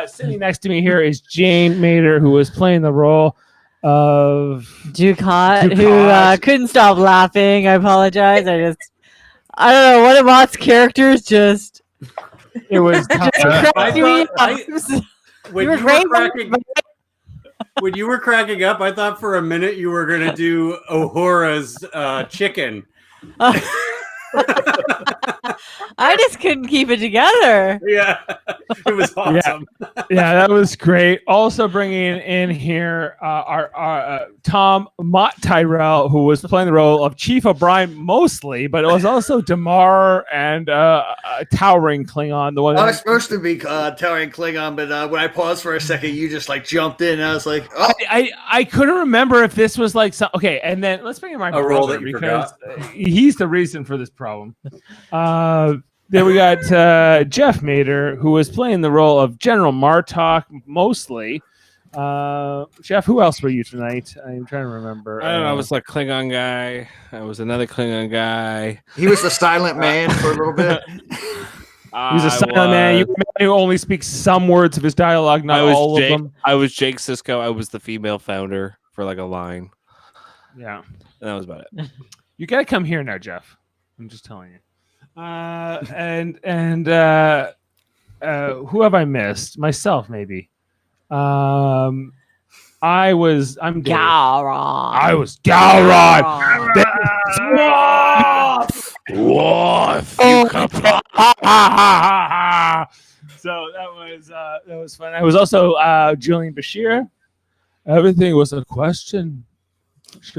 Sitting next to me here is Jane Mater, who was playing the role of Dukat, who couldn't stop laughing. I apologize. I don't know, one of Mott's characters just it was when you were cracking up, I thought for a minute you were gonna do Uhura's chicken. I just couldn't keep it together. Yeah, it was awesome. Yeah, that was great. Also bringing in here our Tom Mott Tyrell, who was playing the role of Chief O'Brien mostly, but it was also Damar and Towering Klingon. The one I was supposed to be Towering Klingon, but when I paused for a second, you just like jumped in. And I was like, oh. I couldn't remember if this was like some okay. And then let's bring in my brother because he's the reason for this problem. Then we got Jeff Mater, who was playing the role of General Martok mostly. Jeff, who else were you tonight? I'm trying to remember. I don't know. I was like Klingon guy. I was another Klingon guy. He was the silent man for a little bit. He's a silent man. You only speak some words of his dialogue, not all of them. I was Jake Sisko. I was the female founder for like a line. Yeah. And that was about it. You got to come here now, Jeff. I'm just telling you. And who have I missed? Myself, maybe. I'm Dave. Gowron. I was Gowron. Wolfe. So that was fun. I was also Julian Bashir. Everything was a question.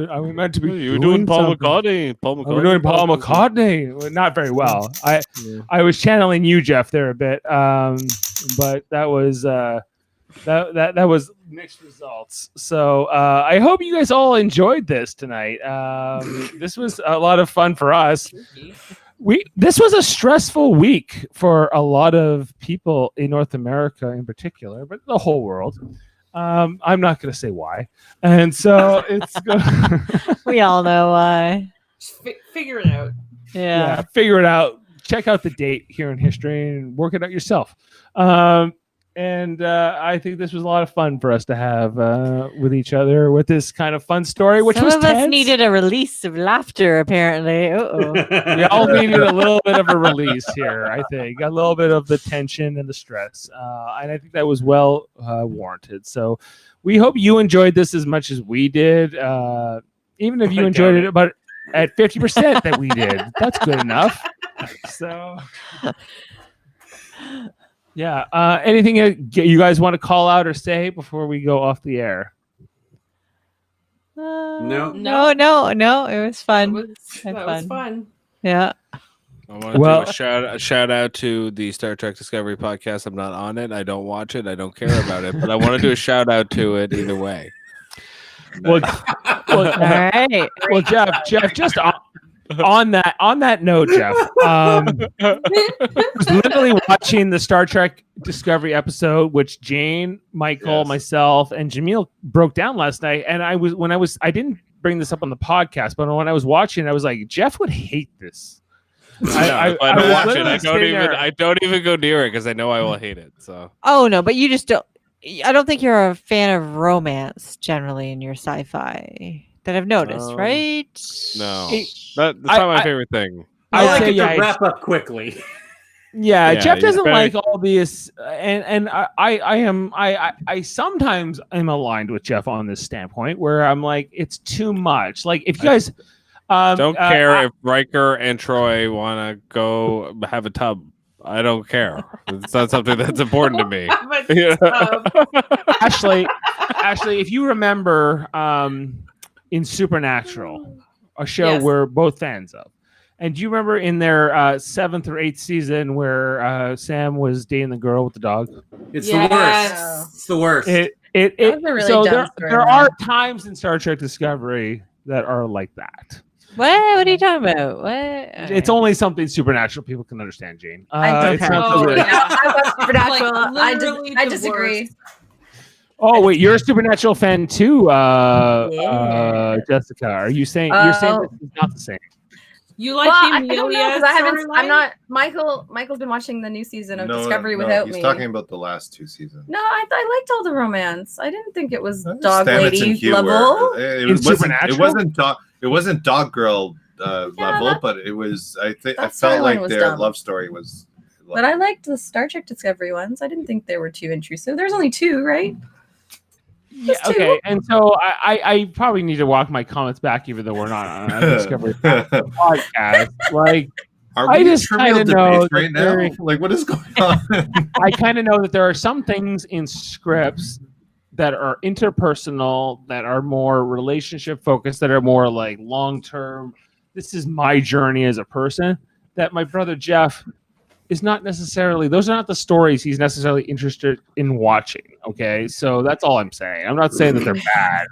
Are we meant to be? You were doing Paul McCartney. We're doing Paul McCartney. Well, not very well. I was channeling you, Jeff, there a bit, but that was that was mixed results. So I hope you guys all enjoyed this tonight. This was a lot of fun for us. This was a stressful week for a lot of people in North America, in particular, but the whole world. I'm not going to say why. And so it's we all know why. Figure it out. Yeah, figure it out. Check out the date here in history and work it out yourself. And I think this was a lot of fun for us to have with each other with this kind of fun story, which some was of us needed a release of laughter, apparently. We all needed a little bit of a release here, I think. A little bit of the tension and the stress. And I think that was well warranted. So we hope you enjoyed this as much as we did. Even if you enjoyed it about at 50% that we did. That's good enough. So... Yeah. Anything you guys want to call out or say before we go off the air? No. It was fun. That was fun. Yeah. I want to do a shout out to the Star Trek Discovery podcast. I'm not on it. I don't watch it. I don't care about it. But I want to do a shout out to it either way. Well, all right. Well, Jeff, just on that note, Jeff, I was literally watching the Star Trek Discovery episode, which Jane, Michael, myself, and Jamil broke down last night. And I didn't bring this up on the podcast, but when I was watching, I was like, Jeff would hate this. I I don't was watch it. literally I don't even go near it because I know I will hate it. So Oh no, but you just don't. I don't think you're a fan of romance generally in your sci-fi that I've noticed, right? no, It- that's not my favorite thing. I like say, it to yeah, wrap up quickly. Yeah, Jeff he's doesn't very- like all these, and I sometimes am aligned with Jeff on this standpoint where I'm like, it's too much. Like if you guys Don't care if Riker and Troy want to go have a tub. I don't care. It's not something that's important to me. Ashley, if you remember, in Supernatural, a show Yes. we're both fans of, and do you remember in their 7th or 8th season where Sam was dating the girl with the dog? It's Yes. the worst. It's the worst. That was a really So dumb there are times in Star Trek Discovery that are like that. What are you talking about? What? It's only something supernatural people can understand, Jane. I It's don't not know. so good. Yeah. I watch Supernatural. Like, literally I the disagree. worst. Oh wait, you're a Supernatural fan too, Yeah. Jessica. Are you saying you're saying this is not the same? You like Well, the I don't know Amelia because I haven't. storyline? I'm not. Michael's been watching the new season of Discovery no, without he's me. talking about the last 2 seasons. No, I liked all the romance. I didn't think it was I dog understand it's in lady humor. level. It wasn't dog girl level, that- but it was. I think I that felt storyline like was their dumb. love story was. But I liked the Star Trek Discovery ones. I didn't think they were too intrusive. There's only 2, right? Yeah, Just 2. okay. And so I probably need to walk my comments back, even though we're not on a Discovery podcast. Like, Are I we just trivial kinda know debate right that now? there- Like, what is going on? I kind of know that there are some things in scripts that are interpersonal, that are more relationship focused, that are more like long term. This is my journey as a person. That my brother Jeff is not necessarily. Those are not the stories he's necessarily interested in watching. Okay, so that's all I'm saying. I'm not saying that they're bad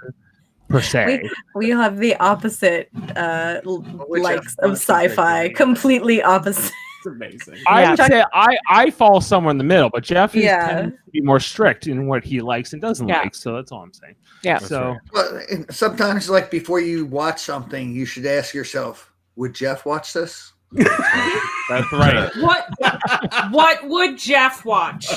per se. We have the opposite likes of sci-fi. Completely opposite. It's amazing. I would say I fall somewhere in the middle, but Jeff is Yeah. tends to be more strict in what he likes and doesn't Yeah. like. So that's all I'm saying. Yeah. So Well, and sometimes, like before you watch something, you should ask yourself, "Would Jeff watch this?" That's right. What would Jeff watch?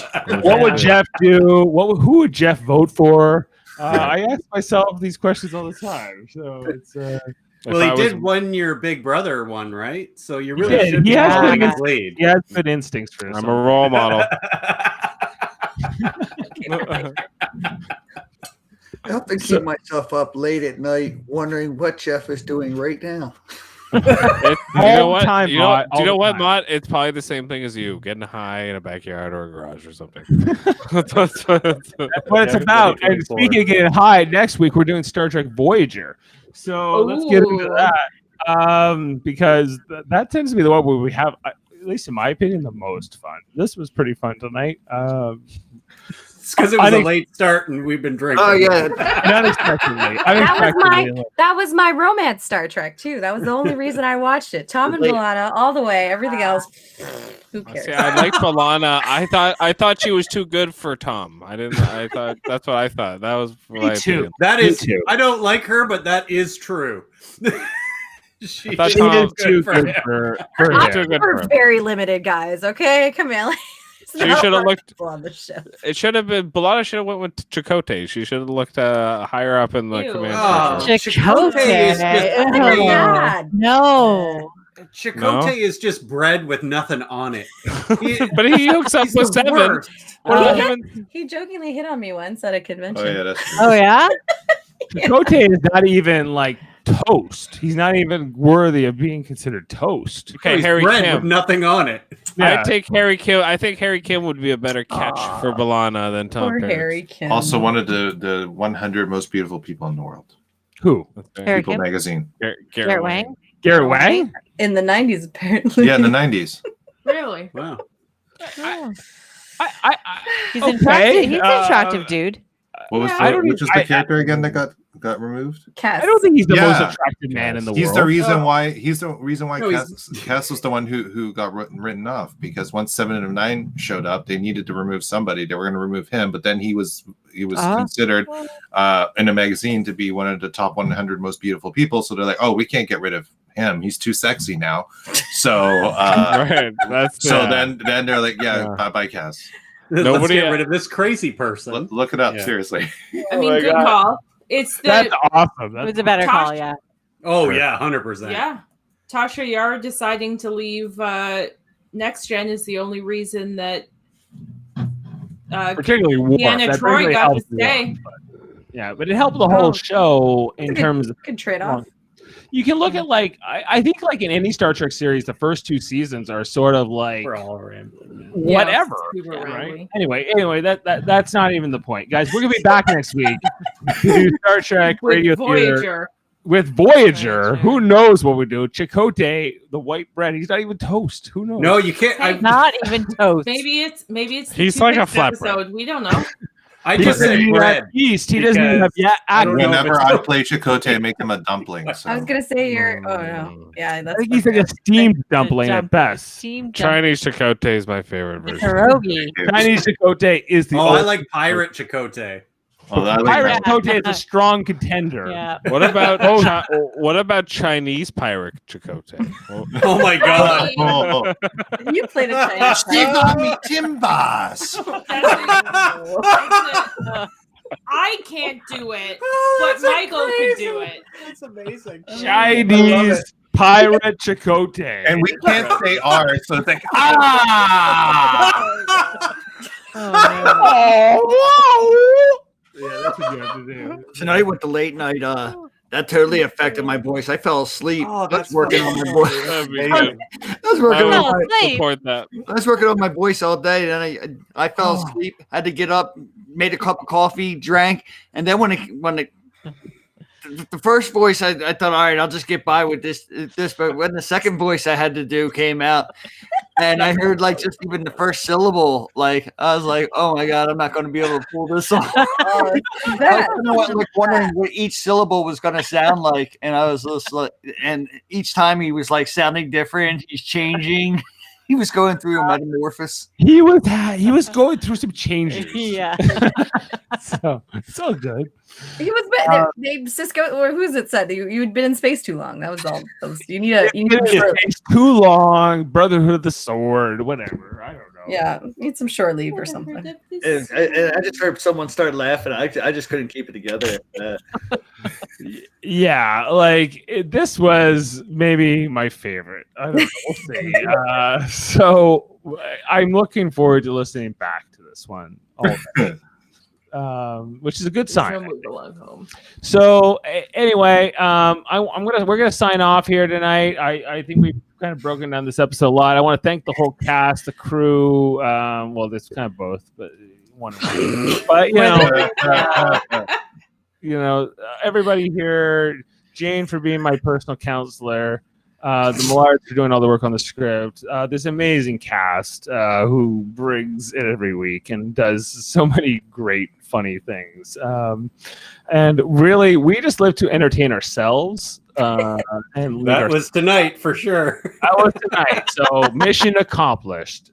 what would Jeff do? Who would Jeff vote for? I ask myself these questions all the time. So it's Well, he did win your Big Brother one, right? So you really did. should be He has following good his lead. he has good instincts for I'm himself. a role model. I often keep myself up late at night wondering what Jeff is doing right now. You All know what? the time, You know, Mott, do you all know the what, time. Mott? It's probably the same thing as you, getting high in a backyard or a garage or something. That's what it's about. And speaking of getting high, next week we're doing Star Trek Voyager. So let's get into Ooh. that. Because that tends to be the one where we have, at least in my opinion, the most fun. This was pretty fun tonight. It's because it was a late start and we've been drinking. Oh yeah, Unexpectedly. That was my romance Star Trek too. That was the only reason I watched it. Tom and Milana all the way. Everything else, who cares? See, I liked Balana. I thought she was too good for Tom. I thought that's what I thought. That was my opinion. That Me is, too. I don't like her, but that is true. she I thought She Tom- is too for good him. for I too him. good for We're him. very limited, guys. Okay, come on. She should have looked. on the ship. It should have been. Balana should have went with Chakotay. She should have looked higher up in the Ew. command Oh, structure. Chakotay is just Ew. God. No. Chakotay No? is just bread with nothing on it. But he hooks up He's with the Seven. worst. What Oh, do you yeah. even- He jokingly hit on me once at a convention. Oh yeah, that's true. Oh yeah. Chakotay is not even like toast. He's not even worthy of being considered toast. Okay, He's Harry bread with Kim. nothing on it. Yeah. I take Harry Kim. I think Harry Kim would be a better catch for Balana than Tom Poor Paris. Harry Kim. Also, one of the 100 most beautiful people in the world. Who? Harry People Kim? magazine. Garrett Wang. Garrett Wang? in the 90s, apparently. Yeah, in the 90s. Really? Wow. Oh. I He's okay, attractive. He's an attractive dude. What was I don't which even- is the character again that got removed? Cass. I don't think he's the most Yeah. attractive man in the He's world. the reason why. He's the reason why No, Cass was the one who got written off, because once 7 of 9 showed up, they needed to remove somebody. They were going to remove him, but then he was considered in a magazine to be one of the top 100 most beautiful people. So they're like, oh, we can't get rid of him. He's too sexy now. So Right. That's then they're like, bye, Cass. Let's get rid of this crazy person. Look it up, Yeah. seriously. I mean, good call. It's the That's awesome. It was a better call, yeah. Oh yeah, 100%. yeah. Tasha Yar deciding to leave Next Gen is the only reason that particularly Worf. Deanna That Troy really got to helped Worf, stay. Yeah, but it helped the whole show in terms of good trade-off. you can look at like I think like in any Star Trek series, the first 2 seasons are sort of like We're all rambling. whatever. Super Right? rambly. Anyway, that's not even the point, guys. We're gonna be back next week to do Star Trek With Radio Theater Voyager. with Voyager. Who knows what we do? Chakotay, the white bread. He's not even toast. Who knows? No, you can't. Not even toast. Maybe it's the He's like a Two Bits flatbread. episode. We don't know. I He just doesn't said even bread. have yeast. He doesn't even have I don't know if Whenever it's- I play Chakotay, I make them a dumpling. So. I was gonna say you're. Oh no. Yeah, I that's. think he's like a steamed dumpling at best. Team Chinese Chakotay is my favorite version. pierogi. Chinese Chakotay is the Oh, I ultimate. like pirate Chakotay. Oh, I like Pirate that. Chakotay is a strong contender. Yeah. What about what about Chinese pirate Chakotay? Well, Oh my god. Oh, You played a Chinese. Steve got me Timbas. I can't do it, but Michael can do it. That's amazing. Chinese pirate Chakotay. and we can't say R, so it's like ah. Yeah, that's what you have to do. Tonight with the late night, that totally affected my voice. I fell asleep. Oh, I was that's working on my voice. that'd be good. I was working I on would my, Sleep. support that. I was working on my voice all day, and I fell asleep. Had to get up, made a cup of coffee, drank, and then when the first voice, I thought, all right, I'll just get by with this. But when the second voice I had to do came out, and I heard like just even the first syllable, like I was like, oh my god, I'm not going to be able to pull this off. I was like wondering what each syllable was going to sound like, and I was just like, and each time he was like sounding different. He's changing. He was going through a metamorphosis. He was going through some changes. Yeah. So it's all good. He was. Sisko, or who's it said you had been in space too long. That was all. You need a. It takes too long. Brotherhood of the Sword, whatever. I don't know. Yeah, need some shore leave or something. I just heard someone start laughing. I just couldn't keep it together. Yeah, like this was maybe my favorite. I don't know. We'll see. So I'm looking forward to listening back to this one, which is a good sign. So anyway, we're gonna sign off here tonight. I think we've kind of broken down this episode a lot. I want to thank the whole cast, the crew. Well, there's kind of both, but one of them. But you know, everybody here. Jane for being my personal counselor. The Millards for doing all the work on the script. This amazing cast who brings it every week and does so many great, funny things. And really, we just live to entertain ourselves. And that was tonight for sure. That was tonight. So mission accomplished.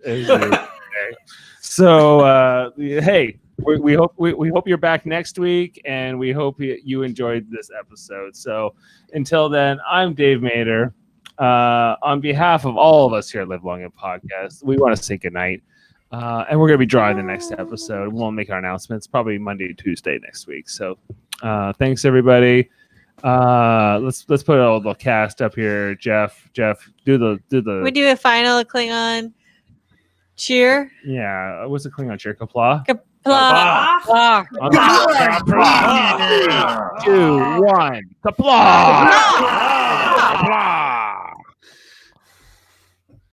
So hey, we hope you're back next week, and we hope you enjoyed this episode. So until then, I'm Dave Mader. On behalf of all of us here at Live Long and Podcast, we want to say goodnight. And we're going to be drawing the next episode. We'll make our announcements probably Monday or Tuesday next week. So thanks, everybody. Let's put all the cast up here. Jeff, do the. We do a final Klingon cheer. Yeah, what's the Klingon cheer? Kapla? Kapla. On 3, 2, 1. Kapla!